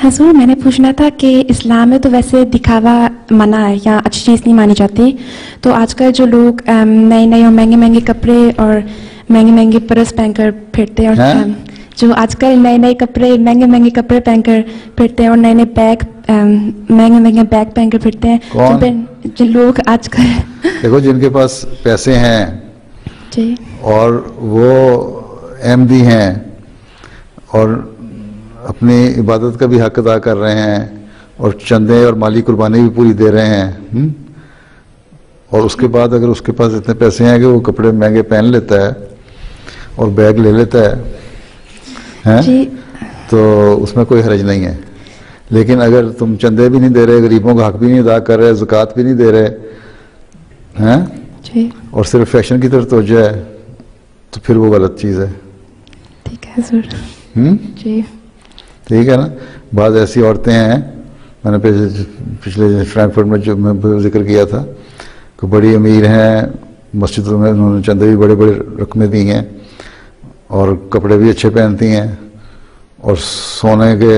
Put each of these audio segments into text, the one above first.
حضور میں نے پوچھنا تھا کہ اسلام میں تو ویسے دکھاوا منع ہے یا اچھی چیز نہیں مانی جاتی، تو آج کل جو لوگ نئے نئے اور مہنگے مہنگے کپڑے اور مہنگے مہنگے پرس پہن کر پھرتے ہیں، اور جو آج کل نئے نئے کپڑے مہنگے مہنگے کپڑے پہن کر پھرتے ہیں اور نئے نئے بیگ مہنگے مہنگے بیگ پہن کر پھرتے ہیں، جو لوگ آج کل دیکھو جن کے پاس پیسے ہیں جی اور وہ احمدی ہیں اور اپنی عبادت کا بھی حق ادا کر رہے ہیں اور چندے اور مالی قربانی بھی پوری دے رہے ہیں، اور اس کے بعد اگر اس کے پاس اتنے پیسے ہیں کہ وہ کپڑے مہنگے پہن لیتا ہے اور بیگ لے لیتا ہے جی تو اس میں کوئی حرج نہیں ہے. لیکن اگر تم چندے بھی نہیں دے رہے، غریبوں کا حق بھی نہیں ادا کر رہے، زکوٰۃ بھی نہیں دے رہے ہیں جی اور صرف فیشن کی طرف توجہ ہے تو پھر وہ غلط چیز ہے. ٹھیک ہے حضور. جی ٹھیک ہے نا. بعض ایسی عورتیں ہیں، میں نے پچھلے فرینکفرٹ میں جو میں ذکر کیا تھا کہ بڑی امیر ہیں، مسجدوں میں انہوں نے چندے بھی بڑے بڑے رقمیں دی ہیں اور کپڑے بھی اچھے پہنتی ہیں اور سونے کے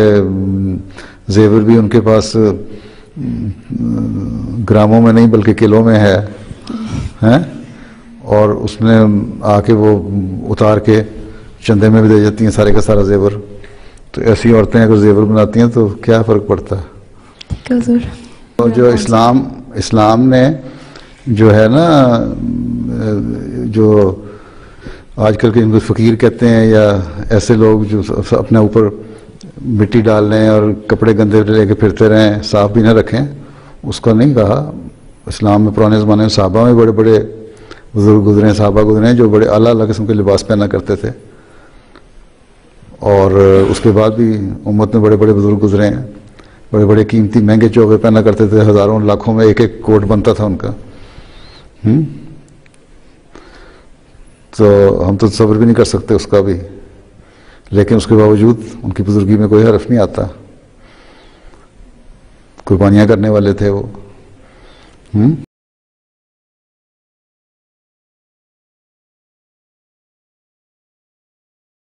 زیور بھی ان کے پاس گراموں میں نہیں بلکہ کلوں میں ہے، اور اس میں آ کے وہ اتار کے چندے میں بھی دے جاتی ہیں سارے کا سارا زیور. تو ایسی عورتیں اگر زیور بناتی ہیں تو کیا فرق پڑتا ہے؟ اور جو اسلام نے جو ہے نا، جو آج کل کے ان کو فقیر کہتے ہیں یا ایسے لوگ جو اپنے اوپر مٹی ڈال لیں اور کپڑے گندے لے کے پھرتے رہیں، صاف بھی نہ رکھیں، اس کا نہیں کہا. اسلام میں پرانے زمانے میں صحابہ میں بڑے بڑے بزرگ گزرے ہیں، صحابہ گزرے ہیں جو بڑے اعلیٰ اعلیٰ قسم کے لباس پہنا کرتے تھے، اور اس کے بعد بھی امت میں بڑے بڑے بزرگ گزرے ہیں، بڑے بڑے قیمتی مہنگے چوبے پہنا کرتے تھے، ہزاروں لاکھوں میں ایک ایک کوٹ بنتا تھا ان کا. تو ہم تو تصور بھی نہیں کر سکتے اس کا بھی، لیکن اس کے باوجود ان کی بزرگی میں کوئی حرف نہیں آتا. قربانیاں کرنے والے تھے وہ.